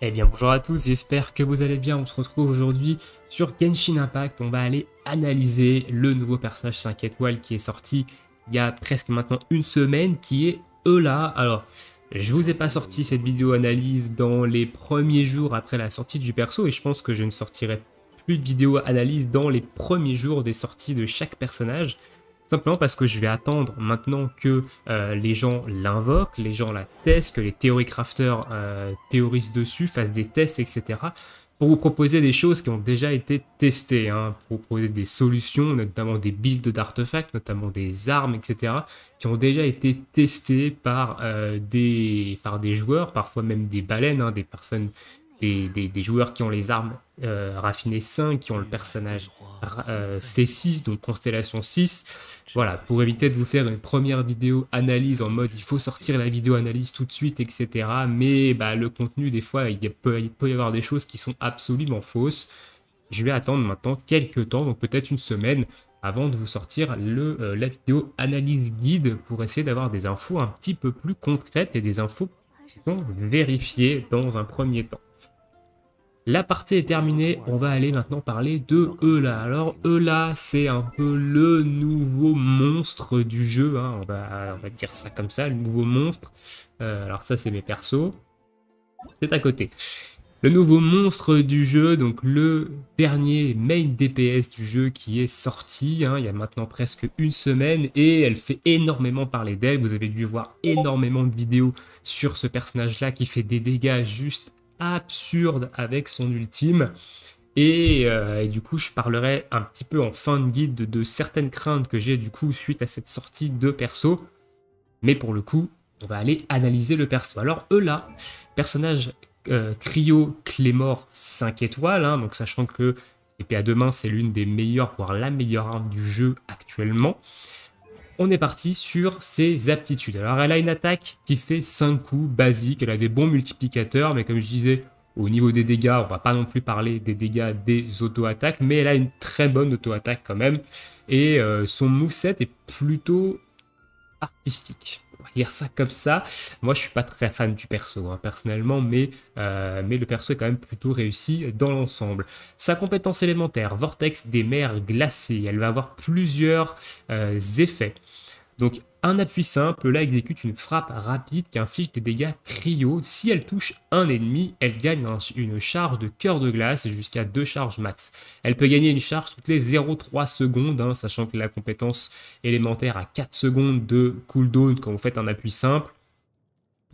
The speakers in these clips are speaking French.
Eh bien bonjour à tous, j'espère que vous allez bien. On se retrouve aujourd'hui sur Genshin Impact. On va aller analyser le nouveau personnage 5 étoiles qui est sorti il y a presque maintenant une semaine, qui est Eula. Alors, je vous ai pas sorti cette vidéo analyse dans les premiers jours après la sortie du perso, et je pense que je ne sortirai plus de vidéo analyse dans les premiers jours des sorties de chaque personnage. Simplement parce que je vais attendre maintenant que les gens l'invoquent, les gens la testent, que les théorie crafters théorisent dessus, fassent des tests, etc. Pour vous proposer des choses qui ont déjà été testées, hein, pour vous proposer des solutions, notamment des builds d'artefacts, notamment des armes, etc. qui ont déjà été testées par des joueurs, parfois même des baleines, hein, des personnes, des joueurs qui ont les armes raffinées 5, qui ont le personnage C6, donc Constellation 6. Voilà, pour éviter de vous faire une première vidéo analyse en mode il faut sortir la vidéo analyse tout de suite, etc. Mais bah, le contenu, des fois, il peut y avoir des choses qui sont absolument fausses. Je vais attendre maintenant quelques temps, donc peut-être une semaine, avant de vous sortir la vidéo analyse guide pour essayer d'avoir des infos un petit peu plus concrètes et des infos qui sont vérifiées dans un premier temps. La partie est terminée, on va aller maintenant parler de Eula. Alors Eula, c'est un peu le nouveau monstre du jeu, hein. On va dire ça comme ça, le nouveau monstre. Alors ça c'est mes persos, c'est à côté. Le nouveau monstre du jeu, donc le dernier main DPS du jeu qui est sorti, hein, il y a maintenant presque une semaine, et elle fait énormément parler d'elle. Vous avez dû voir énormément de vidéos sur ce personnage-là qui fait des dégâts juste absurdes avec son ultime. Et du coup, je parlerai un petit peu en fin de guide de certaines craintes que j'ai du coup suite à cette sortie de perso. Mais pour le coup, on va aller analyser le perso. Alors Eula, personnage Cryo Clémor 5 étoiles, hein, donc sachant que l'épée à deux mains c'est l'une des meilleures, voire la meilleure arme du jeu actuellement. On est parti sur ses aptitudes. Alors elle a une attaque qui fait 5 coups basiques, elle a des bons multiplicateurs, mais comme je disais, au niveau des dégâts, on va pas non plus parler des dégâts des auto-attaques, mais elle a une très bonne auto-attaque quand même, et son moveset est plutôt artistique. On va dire ça comme ça. Moi, je suis pas très fan du perso, hein, personnellement, mais le perso est quand même plutôt réussi dans l'ensemble. Sa compétence élémentaire, Vortex des mers glacées. Elle va avoir plusieurs effets. Donc, un appui simple, là, exécute une frappe rapide qui inflige des dégâts cryo. Si elle touche un ennemi, elle gagne une charge de cœur de glace jusqu'à 2 charges max. Elle peut gagner une charge toutes les 0,3 secondes, hein, sachant que la compétence élémentaire a 4 secondes de cooldown quand vous faites un appui simple.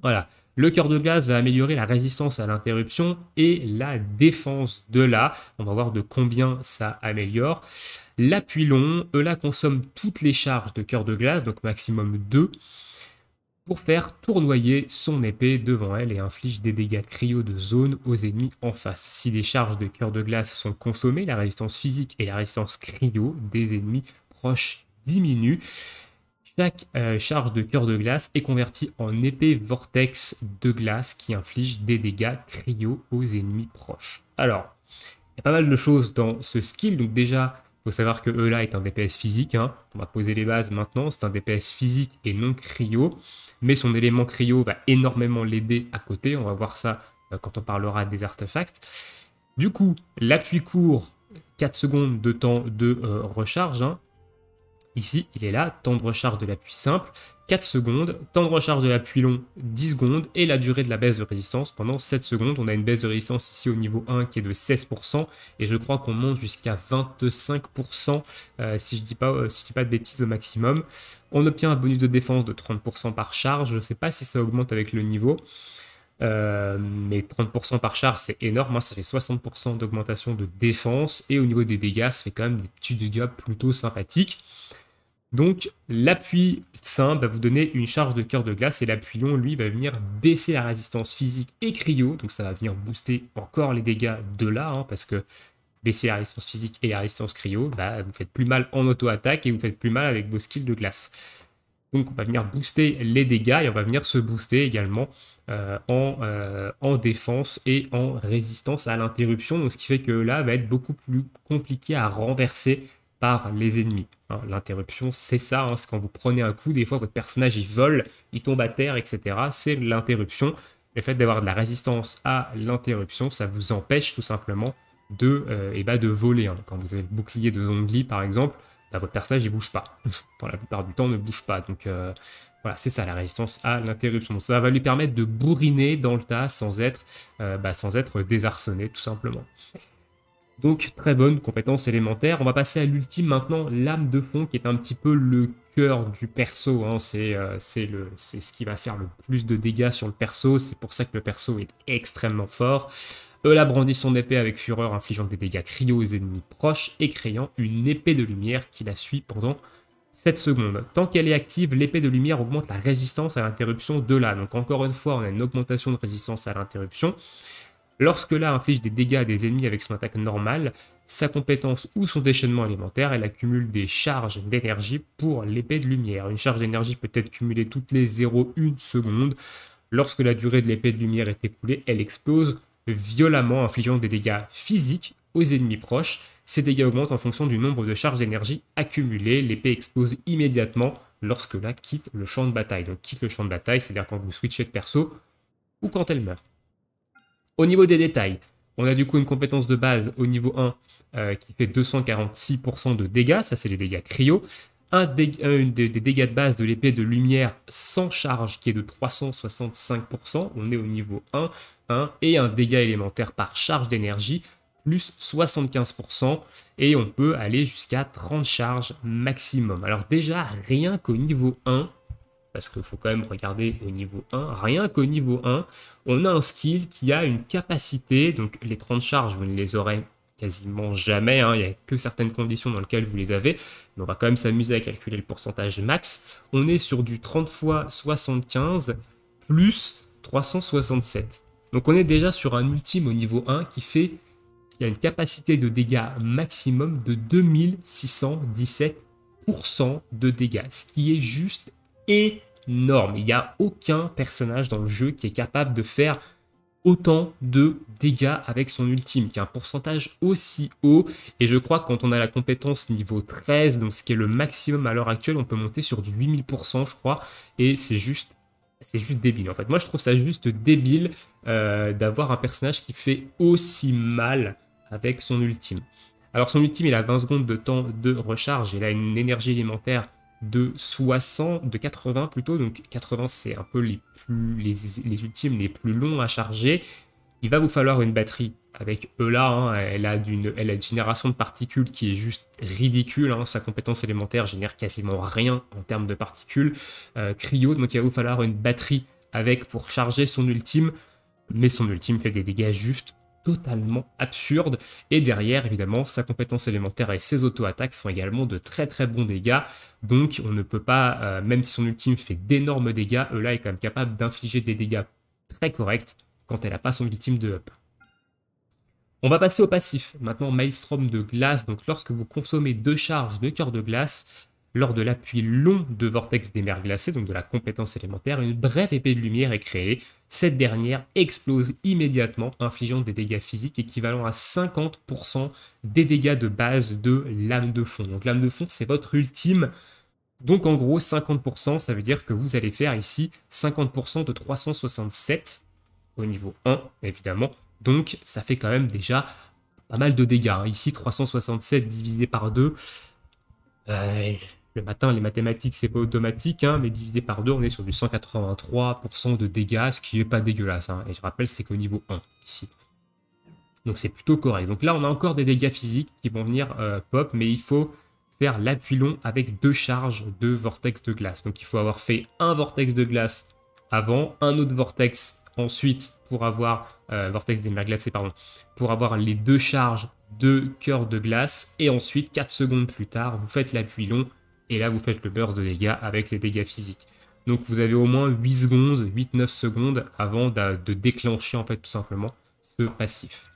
Voilà. Le cœur de glace va améliorer la résistance à l'interruption et la défense de là. On va voir de combien ça améliore. L'appui long, Eula consomme toutes les charges de cœur de glace, donc maximum 2, pour faire tournoyer son épée devant elle et inflige des dégâts cryo de zone aux ennemis en face. Si des charges de cœur de glace sont consommées, la résistance physique et la résistance cryo des ennemis proches diminuent. Chaque charge de cœur de glace est convertie en épée vortex de glace qui inflige des dégâts cryo aux ennemis proches. Alors, il y a pas mal de choses dans ce skill. Donc déjà, il faut savoir que Eula est un DPS physique, hein. On va poser les bases maintenant. C'est un DPS physique et non cryo. Mais son élément cryo va énormément l'aider à côté. On va voir ça quand on parlera des artefacts. Du coup, l'appui court, 4 secondes de temps de recharge, hein. Ici, il est là, temps de recharge de l'appui simple, 4 secondes, temps de recharge de l'appui long, 10 secondes, et la durée de la baisse de résistance pendant 7 secondes. On a une baisse de résistance ici au niveau 1 qui est de 16%, et je crois qu'on monte jusqu'à 25% si je dis pas de bêtises au maximum. On obtient un bonus de défense de 30% par charge, je ne sais pas si ça augmente avec le niveau. Mais 30% par charge c'est énorme, hein, ça fait 60% d'augmentation de défense, et au niveau des dégâts ça fait quand même des petits dégâts plutôt sympathiques. Donc l'appui simple va vous donner une charge de cœur de glace, et l'appui long lui va venir baisser la résistance physique et cryo, donc ça va venir booster encore les dégâts de là, hein, parce que baisser la résistance physique et la résistance cryo, bah, vous faites plus mal en auto-attaque et vous faites plus mal avec vos skills de glace. Donc on va venir booster les dégâts, et on va venir se booster également en défense et en résistance à l'interruption. Donc ce qui fait que là va être beaucoup plus compliqué à renverser par les ennemis. Hein, l'interruption c'est ça, hein, c'est quand vous prenez un coup, des fois votre personnage il vole, il tombe à terre, etc. C'est l'interruption. Le fait d'avoir de la résistance à l'interruption, ça vous empêche tout simplement de voler. Hein. Quand vous avez le bouclier de Zhongli par exemple, bah, votre personnage il bouge pas. Enfin, la plupart du temps ne bouge pas. Donc voilà, c'est ça la résistance à l'interruption. Donc, ça va lui permettre de bourriner dans le tas sans être désarçonné tout simplement. Donc très bonne compétence élémentaire. On va passer à l'ultime maintenant, lame de fond, qui est un petit peu le cœur du perso. Hein. C'est ce qui va faire le plus de dégâts sur le perso. C'est pour ça que le perso est extrêmement fort. Eula brandit son épée avec fureur, infligeant des dégâts cryo aux ennemis proches et créant une épée de lumière qui la suit pendant 7 secondes. Tant qu'elle est active, l'épée de lumière augmente la résistance à l'interruption de là. Donc encore une fois, on a une augmentation de résistance à l'interruption. Lorsque là inflige des dégâts à des ennemis avec son attaque normale, sa compétence ou son déchaînement élémentaire, elle accumule des charges d'énergie pour l'épée de lumière. Une charge d'énergie peut être cumulée toutes les 0,1 secondes. Lorsque la durée de l'épée de lumière est écoulée, elle explose violemment, infligeant des dégâts physiques aux ennemis proches. Ces dégâts augmentent en fonction du nombre de charges d'énergie accumulées. L'épée explose immédiatement lorsque là quitte le champ de bataille. Donc quitte le champ de bataille, c'est-à-dire quand vous switchez de perso ou quand elle meurt. Au niveau des détails, on a du coup une compétence de base au niveau 1 qui fait 246% de dégâts, ça c'est les dégâts cryo. Des dégâts de base de l'épée de lumière sans charge qui est de 365%, on est au niveau 1, et un dégât élémentaire par charge d'énergie plus 75%, et on peut aller jusqu'à 30 charges maximum. Alors déjà, rien qu'au niveau 1, parce qu'il faut quand même regarder au niveau 1, rien qu'au niveau 1, on a un skill qui a une capacité, donc les 30 charges, vous ne les aurez quasiment jamais, hein, il n'y a que certaines conditions dans lesquelles vous les avez, mais on va quand même s'amuser à calculer le pourcentage max. On est sur du 30 fois 75 plus 367. Donc on est déjà sur un ultime au niveau 1 qui a une capacité de dégâts maximum de 2617% de dégâts, ce qui est juste énorme. Il n'y a aucun personnage dans le jeu qui est capable de faire autant de dégâts avec son ultime, qui a un pourcentage aussi haut. Et je crois que quand on a la compétence niveau 13, donc ce qui est le maximum à l'heure actuelle, on peut monter sur du 8000%, je crois. Et c'est juste débile en fait. Moi je trouve ça juste débile d'avoir un personnage qui fait aussi mal avec son ultime. Alors son ultime il a 20 secondes de temps de recharge, il a une énergie élémentaire de 80 plutôt, donc 80 c'est un peu les ultimes les plus longs à charger. Il va vous falloir une batterie avec Eula, hein, elle a une génération de particules qui est juste ridicule, hein, sa compétence élémentaire génère quasiment rien en termes de particules. Cryo, donc il va vous falloir une batterie avec pour charger son ultime, mais son ultime fait des dégâts juste totalement absurde, et derrière évidemment sa compétence élémentaire et ses auto-attaques font également de très très bons dégâts, donc on ne peut pas, même si son ultime fait d'énormes dégâts, Eula est quand même capable d'infliger des dégâts très corrects quand elle n'a pas son ultime de up. On va passer au passif, maintenant Maelstrom de glace, donc lorsque vous consommez 2 charges de cœur de glace, lors de l'appui long de Vortex des mers glacées, donc de la compétence élémentaire, une brève épée de lumière est créée. Cette dernière explose immédiatement, infligeant des dégâts physiques équivalents à 50% des dégâts de base de lame de fond. Donc lame de fond, c'est votre ultime. Donc en gros, 50%, ça veut dire que vous allez faire ici 50% de 367 au niveau 1, évidemment. Donc ça fait quand même déjà pas mal de dégâts. Hein. Ici, 367 divisé par 2. Le matin, les mathématiques, c'est pas automatique, hein, mais divisé par 2, on est sur du 183% de dégâts, ce qui est pas dégueulasse. Hein. Et je rappelle, c'est qu'au niveau 1, ici. Donc c'est plutôt correct. Donc là, on a encore des dégâts physiques qui vont venir pop, mais il faut faire l'appui long avec 2 charges de vortex de glace. Donc il faut avoir fait un vortex de glace avant, un autre vortex ensuite pour avoir, vortex des mers glacées, pardon, pour avoir les 2 charges de cœur de glace, et ensuite 4 secondes plus tard, vous faites l'appui long, et là vous faites le burst de dégâts avec les dégâts physiques. Donc vous avez au moins 8 secondes, 8-9 secondes avant de déclencher en fait tout simplement ce passif.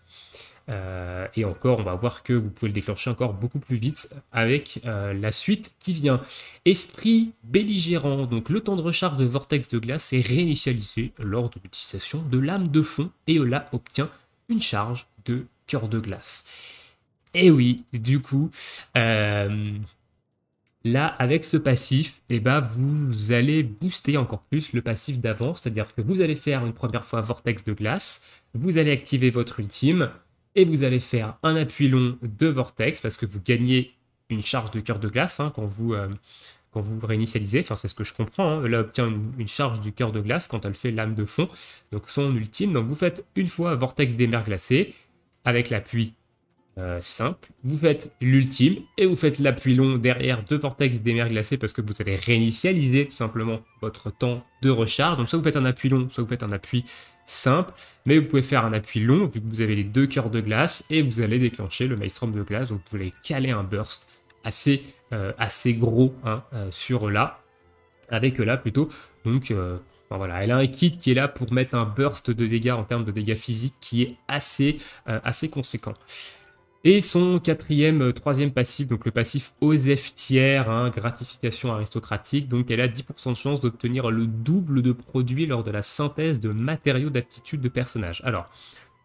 Et encore, on va voir que vous pouvez le déclencher encore beaucoup plus vite avec la suite qui vient. Esprit belligérant, donc le temps de recharge de vortex de glace est réinitialisé lors de l'utilisation de lame de fond, et Eula obtient une charge de cœur de glace. Et oui, du coup, Là, avec ce passif, eh ben, vous allez booster encore plus le passif d'avant, c'est-à-dire que vous allez faire une première fois Vortex de glace, vous allez activer votre ultime, et vous allez faire un appui long de Vortex, parce que vous gagnez une charge de cœur de glace hein, quand vous réinitialisez, enfin c'est ce que je comprends, hein. Elle obtient une charge du cœur de glace quand elle fait lame de fond, donc son ultime, donc vous faites une fois Vortex des mers glacées, avec l'appui simple, vous faites l'ultime et vous faites l'appui long derrière de Vortex des mers glacées parce que vous avez réinitialisé tout simplement votre temps de recharge. Donc soit vous faites un appui long, soit vous faites un appui simple, mais vous pouvez faire un appui long vu que vous avez les deux cœurs de glace et vous allez déclencher le Maelstrom de glace. Donc vous pouvez caler un burst assez gros hein, sur là, avec là plutôt. Donc bon, voilà, elle a un kit qui est là pour mettre un burst de dégâts en termes de dégâts physiques qui est assez conséquent. Et son troisième passif, donc le passif Osef tiers, hein, gratification aristocratique, donc elle a 10% de chance d'obtenir le double de produits lors de la synthèse de matériaux d'aptitude de personnage. Alors,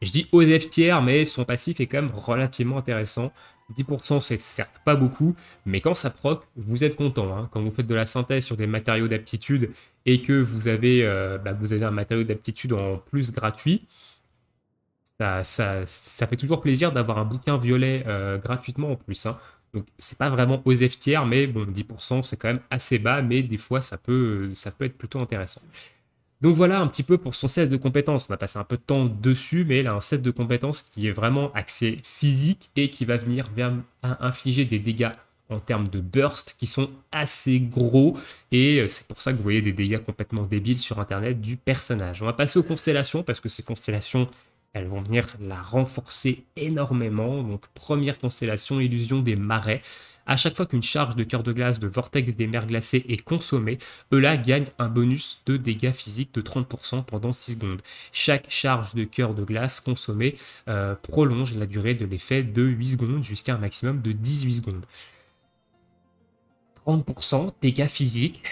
je dis Osef tiers, mais son passif est quand même relativement intéressant. 10% c'est certes pas beaucoup, mais quand ça proc, vous êtes content. Hein. Quand vous faites de la synthèse sur des matériaux d'aptitude et que vous avez un matériau d'aptitude en plus gratuit, ça fait toujours plaisir d'avoir un bouquin violet gratuitement en plus. Hein. Donc c'est pas vraiment aux F tiers, mais bon, 10% c'est quand même assez bas, mais des fois ça peut être plutôt intéressant. Donc voilà un petit peu pour son set de compétences. On a passé un peu de temps dessus, mais elle a un set de compétences qui est vraiment axé physique et qui va venir infliger des dégâts en termes de burst qui sont assez gros et c'est pour ça que vous voyez des dégâts complètement débiles sur internet du personnage. On va passer aux constellations parce que ces constellations elles vont venir la renforcer énormément. Donc première constellation, illusion des marais. À chaque fois qu'une charge de cœur de glace de Vortex des mers glacées est consommée, Eula gagne un bonus de dégâts physiques de 30% pendant 6 secondes. Chaque charge de cœur de glace consommée prolonge la durée de l'effet de 8 secondes jusqu'à un maximum de 18 secondes. 30% dégâts physiques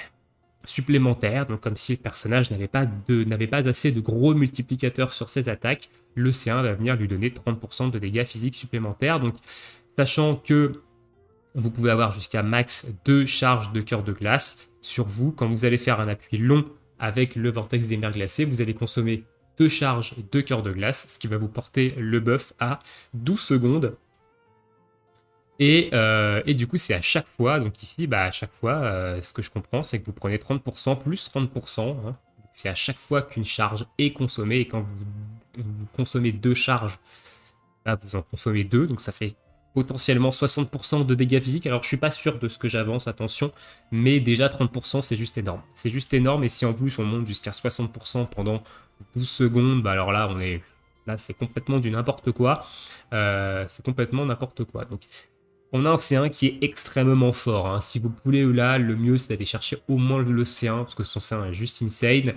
supplémentaires, donc comme si le personnage n'avait pas assez de gros multiplicateurs sur ses attaques, le C1 va venir lui donner 30% de dégâts physiques supplémentaires. Donc sachant que vous pouvez avoir jusqu'à max 2 charges de cœur de glace sur vous, quand vous allez faire un appui long avec le Vortex des mers glacées, vous allez consommer 2 charges de cœur de glace, ce qui va vous porter le buff à 12 secondes. Et du coup, c'est à chaque fois, donc ici, à chaque fois, ce que je comprends, c'est que vous prenez 30% plus 30%. Hein. C'est à chaque fois qu'une charge est consommée, et quand vous consommez 2 charges, là, vous en consommez 2, donc ça fait potentiellement 60% de dégâts physiques. Alors, je suis pas sûr de ce que j'avance, attention, mais déjà 30%, c'est juste énorme. C'est juste énorme, et si en plus on monte jusqu'à 60% pendant 12 secondes, alors là, là, c'est complètement du n'importe quoi. C'est complètement n'importe quoi. Donc, on a un C1 qui est extrêmement fort. Hein. Si vous voulez là, le mieux c'est d'aller chercher au moins le C1 parce que son C1 est juste insane.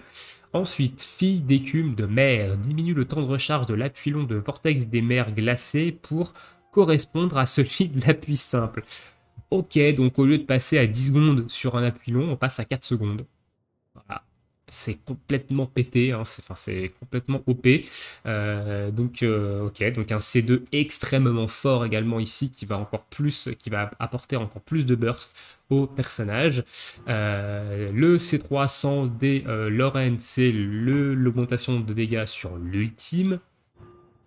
Ensuite, fille d'écume de mer diminue le temps de recharge de l'appui long de Vortex des mers glacées pour correspondre à celui de l'appui simple. Ok, donc au lieu de passer à 10 secondes sur un appui long, on passe à 4 secondes. Voilà. C'est complètement pété, hein. C'est complètement OP. Ok, donc un C2 extrêmement fort également ici qui va apporter encore plus de burst au personnage. Le C3 sans des Lorraine, c'est l'augmentation de dégâts sur l'ultime.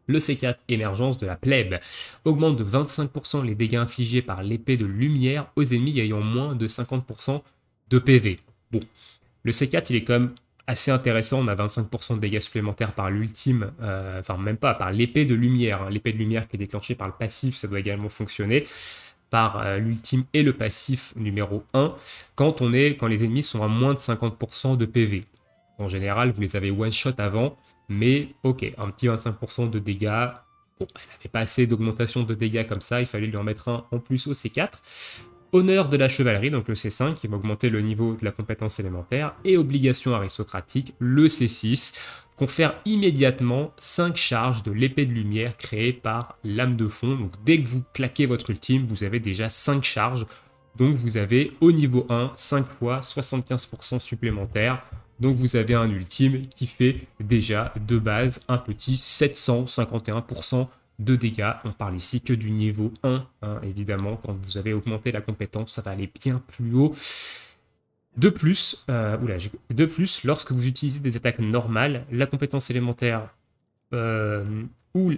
Le C4, émergence de la plèbe, augmente de 25% les dégâts infligés par l'épée de lumière aux ennemis ayant moins de 50% de PV. Bon. Le C4, il est quand même assez intéressant. On a 25% de dégâts supplémentaires par l'ultime, enfin même pas, par l'épée de lumière. Hein. L'épée de lumière qui est déclenchée par le passif, ça doit également fonctionner par l'ultime et le passif numéro 1 quand les ennemis sont à moins de 50% de PV. En général, vous les avez one-shot avant, mais ok, un petit 25% de dégâts. Bon, elle n'avait pas assez d'augmentation de dégâts comme ça, il fallait lui en mettre un en plus au C4. Honneur de la chevalerie, donc le C5 qui va augmenter le niveau de la compétence élémentaire, et obligation aristocratique, le C6, confère immédiatement 5 charges de l'épée de lumière créée par lame de fond. Donc dès que vous claquez votre ultime, vous avez déjà 5 charges. Donc vous avez au niveau 1, 5 fois 75% supplémentaire. Donc vous avez un ultime qui fait déjà de base un petit 751% de dégâts. On parle ici que du niveau 1, hein, évidemment. Quand vous avez augmenté la compétence, ça va aller bien plus haut. De plus, lorsque vous utilisez des attaques normales, la compétence élémentaire ou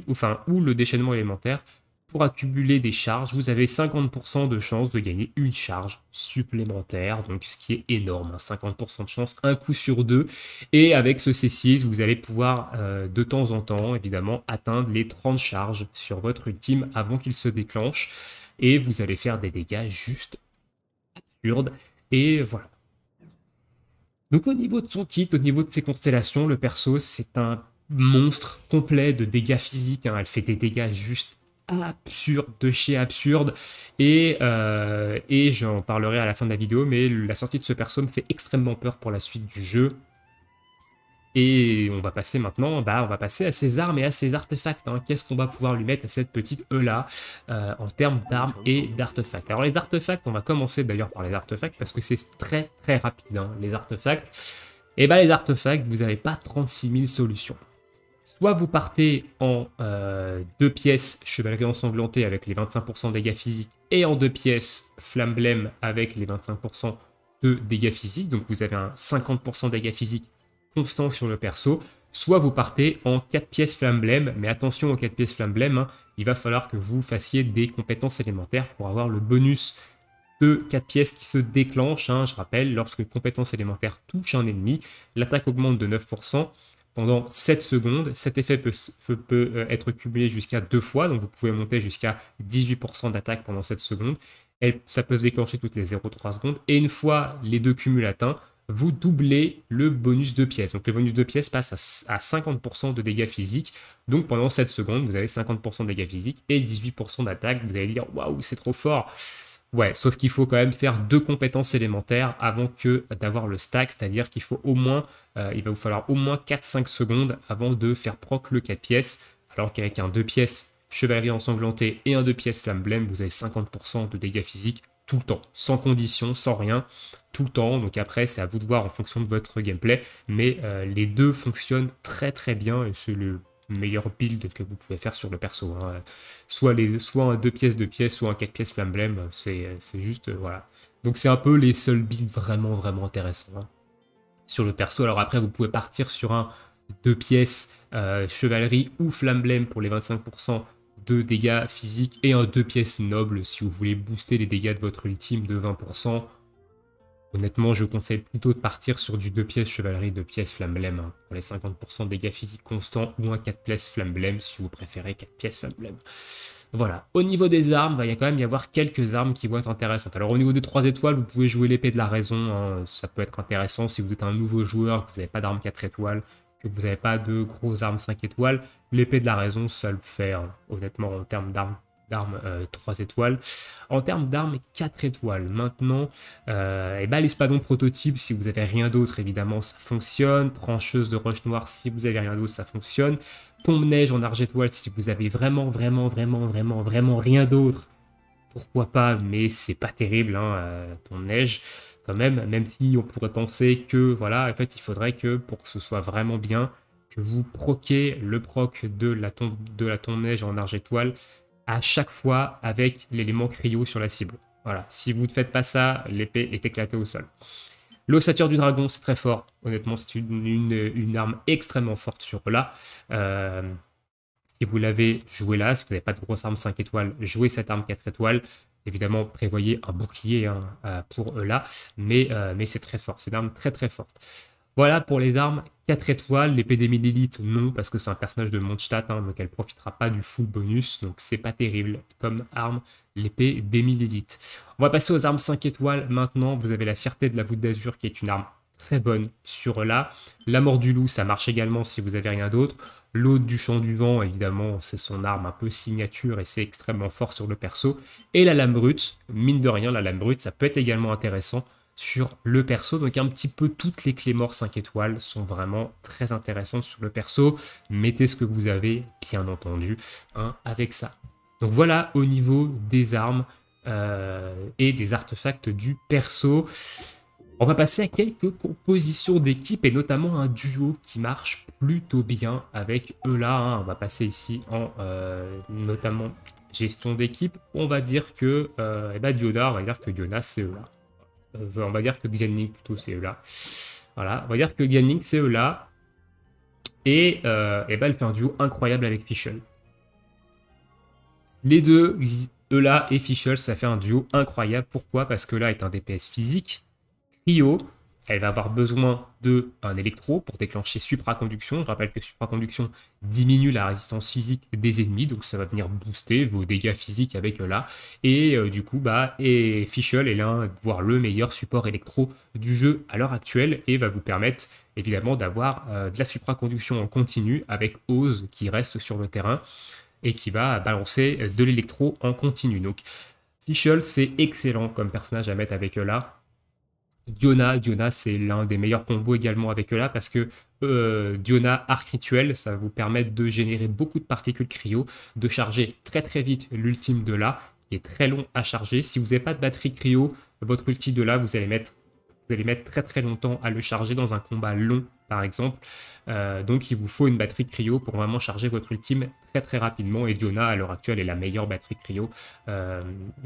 le déchaînement élémentaire, pour accumuler des charges, vous avez 50% de chance de gagner une charge supplémentaire, donc ce qui est énorme, hein, 50% de chance, un coup sur deux. Et avec ce C6, vous allez pouvoir de temps en temps, évidemment, atteindre les 30 charges sur votre ultime avant qu'il se déclenche. Et vous allez faire des dégâts juste absurdes. Et voilà. Donc au niveau de son kit, au niveau de ses constellations, le perso, c'est un monstre complet de dégâts physiques, hein. Elle fait des dégâts juste absurdes, de chez absurdes, et j'en parlerai à la fin de la vidéo, mais la sortie de ce perso me fait extrêmement peur pour la suite du jeu. Et on va passer maintenant, on va passer à ses armes et à ses artefacts, hein. Qu'est-ce qu'on va pouvoir lui mettre à cette petite E-là en termes d'armes et d'artefacts. Alors les artefacts, on va commencer d'ailleurs par les artefacts parce que c'est très très rapide, hein, les artefacts. Et les artefacts, vous n'avez pas 36 000 solutions. Soit vous partez en 2 pièces chevalerie ensanglantée avec les 25% de dégâts physiques et en 2 pièces flamme blême avec les 25% de dégâts physiques, donc vous avez un 50% de dégâts physiques constant sur le perso, soit vous partez en 4 pièces flamme blême, mais attention aux 4 pièces flamme blême, hein, il va falloir que vous fassiez des compétences élémentaires pour avoir le bonus de 4 pièces qui se déclenchent, hein, je rappelle, lorsque compétence élémentaire touche un ennemi, l'attaque augmente de 9% pendant 7 secondes, cet effet peut être cumulé jusqu'à 2 fois, donc vous pouvez monter jusqu'à 18% d'attaque pendant 7 secondes, ça peut se déclencher toutes les 0,3 secondes, et une fois les deux cumuls atteints, vous doublez le bonus de pièces. Donc le bonus de pièces passe à 50% de dégâts physiques. Donc pendant 7 secondes, vous avez 50% de dégâts physiques et 18% d'attaque. Vous allez dire, waouh, c'est trop fort. Ouais, sauf qu'il faut quand même faire 2 compétences élémentaires avant que d'avoir le stack. C'est-à-dire qu'il faut au moins, il va vous falloir au moins 4-5 secondes avant de faire proc le 4 pièces. Alors qu'avec un 2 pièces chevalerie ensanglantée et un 2 pièces flamme blême, vous avez 50% de dégâts physiques tout le temps, sans condition, sans rien, tout le temps. Donc après, c'est à vous de voir en fonction de votre gameplay, mais les deux fonctionnent très très bien et c'est le meilleur build que vous pouvez faire sur le perso, hein. Soit un 2 pièces, soit un 4 pièces flamme blême, c'est juste, voilà. Donc c'est un peu les seuls builds vraiment vraiment intéressants, hein, sur le perso. Alors après, vous pouvez partir sur un 2 pièces chevalerie ou flamme blême pour les 25% de dégâts physiques et un 2 pièces noble si vous voulez booster les dégâts de votre ultime de 20%. Honnêtement, je conseille plutôt de partir sur du 2 pièces chevalerie, 2 pièces flamme blême, hein, pour les 50% de dégâts physiques constants, ou un 4 pièces flamme blême si vous préférez 4 pièces flamme blême. Voilà, au niveau des armes, il va quand même y avoir quelques armes qui vont être intéressantes. Alors au niveau des 3 étoiles, vous pouvez jouer l'épée de la raison, hein, ça peut être intéressant si vous êtes un nouveau joueur, que vous n'avez pas d'armes 4 étoiles, que vous n'avez pas de grosses armes 5 étoiles, l'épée de la raison, ça le fait, hein, honnêtement, en termes d'armes 3 étoiles. En termes d'armes 4 étoiles, maintenant, l'espadon prototype, si vous n'avez rien d'autre, évidemment, ça fonctionne. Trancheuse de roche noire, si vous n'avez rien d'autre, ça fonctionne. Tombe neige en argent étoile, si vous avez vraiment rien d'autre, pourquoi pas, mais c'est pas terrible, hein, tombe neige, quand même si on pourrait penser que, voilà, en fait, il faudrait que, pour que ce soit vraiment bien, que vous proquez le proc de la tombe neige en argent étoile à chaque fois avec l'élément cryo sur la cible. Voilà, si vous ne faites pas ça, l'épée est éclatée au sol. L'ossature du dragon, c'est très fort. Honnêtement, c'est une arme extrêmement forte sur là. Si vous l'avez, joué là. Si vous n'avez pas de grosse arme 5 étoiles, jouez cette arme 4 étoiles. Évidemment, prévoyez un bouclier, hein, pour là. Mais c'est très fort. C'est une arme très très forte. Voilà pour les armes 4 étoiles, l'épée des millilitres non, parce que c'est un personnage de Mondstadt, hein, donc elle ne profitera pas du full bonus, donc c'est pas terrible comme arme, l'épée des millilitres. On va passer aux armes 5 étoiles maintenant, vous avez la fierté de la voûte d'azur qui est une arme très bonne sur là. La mort du loup, ça marche également si vous avez rien d'autre. L'aude du chant du vent, évidemment, c'est son arme un peu signature et c'est extrêmement fort sur le perso. Et la lame brute, mine de rien, la lame brute, ça peut être également intéressant sur le perso, donc un petit peu toutes les clés morts 5 étoiles sont vraiment très intéressantes sur le perso. Mettez ce que vous avez, bien entendu, hein, avec ça. Donc voilà au niveau des armes et des artefacts du perso. On va passer à quelques compositions d'équipe et notamment un duo qui marche plutôt bien avec Eula, hein. On va passer ici en notamment gestion d'équipe. On va dire que Diona, on va dire que Diona c'est Eula. On va dire que Xianling plutôt c'est Eula. Voilà, on va dire que Xianling c'est Eula. Et elle fait un duo incroyable avec Fischl. Les deux, Eula et Fischl, ça fait un duo incroyable. Pourquoi? Parce que là est un DPS physique. Cryo, elle va avoir besoin d'un électro pour déclencher supraconduction. Je rappelle que supraconduction diminue la résistance physique des ennemis, donc ça va venir booster vos dégâts physiques avec là. Et du coup, et Fischl est l'un, voire le meilleur support électro du jeu à l'heure actuelle et va vous permettre évidemment d'avoir de la supraconduction en continu avec Oz qui reste sur le terrain et qui va balancer de l'électro en continu. Donc Fischl, c'est excellent comme personnage à mettre avec là. Diona c'est l'un des meilleurs combos également avec Eula parce que Diona arc rituel, ça va vous permettre de générer beaucoup de particules cryo, de charger très très vite l'ultime de là, qui est très long à charger. Si vous n'avez pas de batterie cryo, votre ulti de là, vous allez mettre très très longtemps à le charger dans un combat long par exemple. Donc il vous faut une batterie cryo pour vraiment charger votre ultime très très rapidement. Et Diona à l'heure actuelle est la meilleure batterie cryo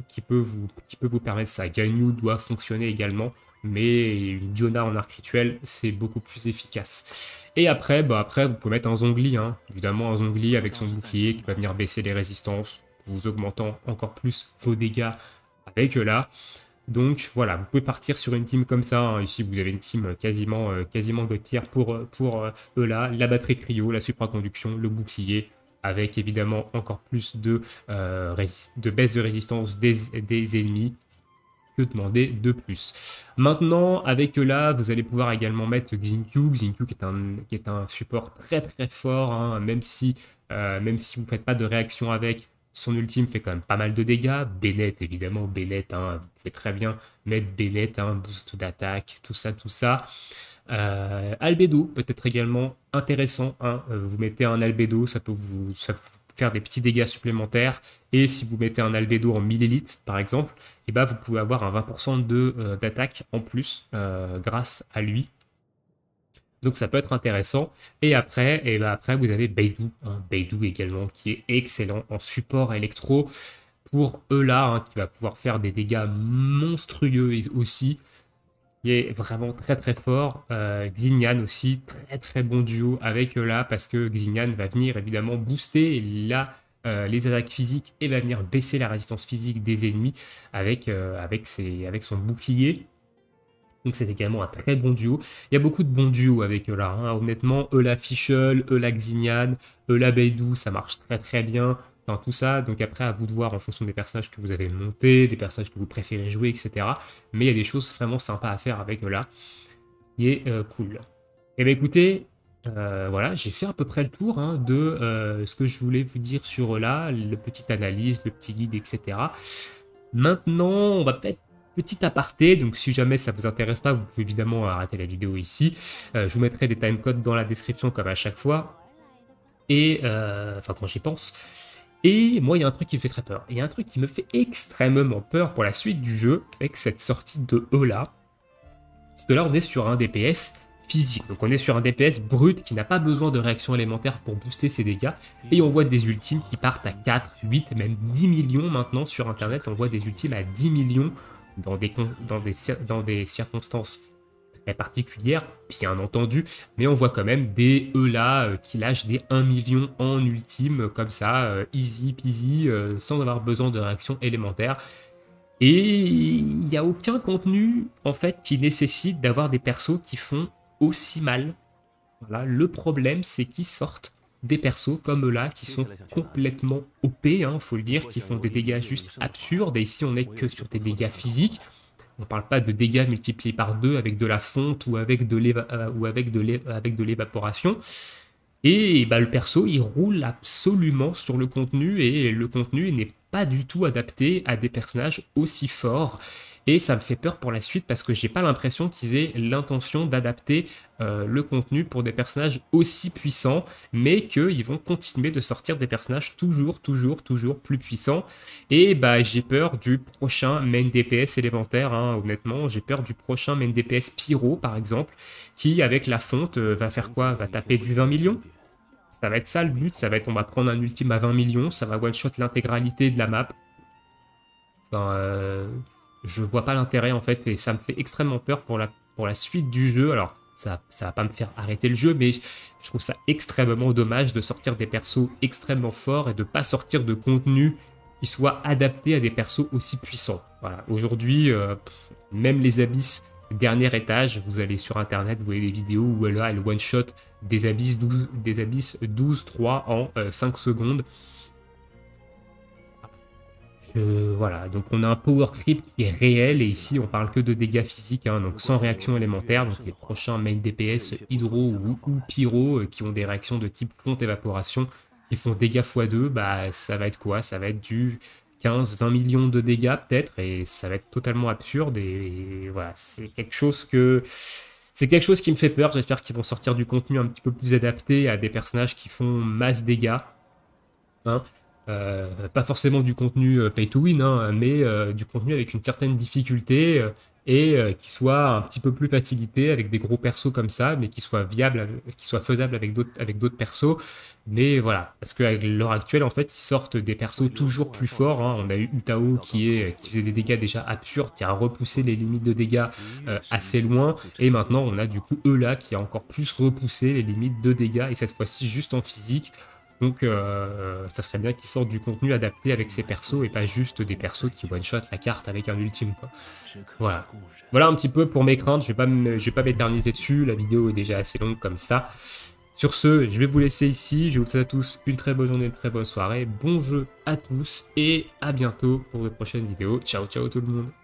qui peut vous permettre ça. Ganyu doit fonctionner également, mais une Diona en arc rituel c'est beaucoup plus efficace. Et après, vous pouvez mettre un Zhongli, hein. Évidemment un Zhongli avec son bouclier qui va venir baisser les résistances, vous augmentant encore plus vos dégâts avec là. Donc voilà, vous pouvez partir sur une team comme ça, hein. Ici vous avez une team quasiment God tier pour Eula, la batterie cryo, la supraconduction, le bouclier, avec évidemment encore plus de baisse de résistance des ennemis. Que demander de plus? Maintenant, avec Eula, vous allez pouvoir également mettre Xingqiu, qui est un support très très fort, hein, même si vous ne faites pas de réaction avec. Son ultime fait quand même pas mal de dégâts. Bennett, évidemment, Bennett, hein, vous pouvez très bien mettre Bennett, hein, boost d'attaque, tout ça, tout ça. Albedo, peut-être également intéressant, hein. Vous mettez un Albedo, ça peut vous faire des petits dégâts supplémentaires. Et si vous mettez un Albedo en 1000 élites, par exemple, et vous pouvez avoir un 20% d'attaque en plus grâce à lui. Donc ça peut être intéressant. Et après, vous avez Beidou, hein, Beidou également, qui est excellent en support électro pour Eula, hein, qui va pouvoir faire des dégâts monstrueux aussi. Qui est vraiment très très fort. Xingnan aussi, très très bon duo avec Eula, parce que Xingnan va venir évidemment booster les attaques physiques et va venir baisser la résistance physique des ennemis avec son bouclier. Donc c'est également un très bon duo. Il y a beaucoup de bons duos avec Eula, hein. Honnêtement, Eula Fischl, Eula Xingnan, Eula Beidou, ça marche très très bien. Enfin, tout ça, donc après à vous de voir en fonction des personnages que vous avez montés, des personnages que vous préférez jouer, etc. Mais il y a des choses vraiment sympas à faire avec Eula, qui est cool. Et bien écoutez, voilà, j'ai fait à peu près le tour, hein, de ce que je voulais vous dire sur Eula, le petite analyse, le petit guide, etc. Maintenant, on va peut-être petit aparté, donc si jamais ça vous intéresse pas, vous pouvez évidemment arrêter la vidéo ici. Je vous mettrai des timecodes dans la description comme à chaque fois. Et, enfin quand j'y pense. Et moi, il y a un truc qui me fait très peur. Il y a un truc qui me fait extrêmement peur pour la suite du jeu, avec cette sortie de Eula. Parce que là, on est sur un DPS physique. Donc on est sur un DPS brut qui n'a pas besoin de réaction élémentaire pour booster ses dégâts. Et on voit des ultimes qui partent à 4, 8, même 10 millions maintenant sur Internet. On voit des ultimes à 10 millions dans des circonstances très particulière, bien entendu, mais on voit quand même des Eula qui lâchent des 1 million en ultime, comme ça, easy peasy, sans avoir besoin de réaction élémentaire. Et il n'y a aucun contenu, en fait, qui nécessite d'avoir des persos qui font aussi mal. Voilà, le problème, c'est qu'ils sortent des persos comme Eula qui sont complètement OP, hein, faut le dire, qui font des dégâts juste absurdes, et ici on n'est que sur des dégâts physiques. On ne parle pas de dégâts multipliés par 2 avec de la fonte ou avec de l'évaporation. Et le perso, il roule absolument sur le contenu, et le contenu n'est pas du tout adapté à des personnages aussi forts. Et ça me fait peur pour la suite parce que j'ai pas l'impression qu'ils aient l'intention d'adapter le contenu pour des personnages aussi puissants, mais qu'ils vont continuer de sortir des personnages toujours plus puissants. Et bah j'ai peur du prochain main DPS élémentaire, hein, honnêtement, j'ai peur du prochain main DPS Pyro par exemple, qui avec la fonte va faire quoi? Va taper du 20 millions? Ça va être ça le but, ça va être on va prendre un ultime à 20 millions, ça va one-shot l'intégralité de la map. Enfin, je vois pas l'intérêt en fait, et ça me fait extrêmement peur pour la suite du jeu. Alors, ça va pas me faire arrêter le jeu, mais je trouve ça extrêmement dommage de sortir des persos extrêmement forts et de pas sortir de contenu qui soit adapté à des persos aussi puissants. Voilà, aujourd'hui, même les abysses dernier étage, vous allez sur internet, vous voyez des vidéos où elle one-shot des abysses 12-3 en 5 secondes. Voilà, donc on a un power creep qui est réel et ici on parle que de dégâts physiques, hein, donc sans réaction élémentaire. Donc les prochains main DPS hydro ou pyro qui ont des réactions de type fonte évaporation qui font dégâts x2, bah ça va être quoi? Ça va être du 15-20 millions de dégâts peut-être, et ça va être totalement absurde. Et voilà, c'est quelque chose qui me fait peur. J'espère qu'ils vont sortir du contenu un petit peu plus adapté à des personnages qui font masse dégâts, hein. Pas forcément du contenu pay to win, hein, mais du contenu avec une certaine difficulté et qui soit un petit peu plus facilité avec des gros persos comme ça, mais qui soit viable, qui soit faisable avec d'autres persos. Mais voilà, parce qu'à l'heure actuelle, en fait, ils sortent des persos toujours plus forts, hein. On a eu Utao qui faisait des dégâts déjà absurdes, qui a repoussé les limites de dégâts assez loin, et maintenant on a du coup Eula qui a encore plus repoussé les limites de dégâts, et cette fois-ci juste en physique. Donc ça serait bien qu'ils sortent du contenu adapté avec ces persos et pas juste des persos qui one-shot la carte avec un ultime, quoi. Voilà. Voilà un petit peu pour mes craintes, je vais pas m'éterniser dessus, la vidéo est déjà assez longue comme ça. Sur ce, je vais vous laisser ici, je vous souhaite à tous une très bonne journée, une très bonne soirée, bon jeu à tous et à bientôt pour de prochaines vidéos. Ciao ciao tout le monde.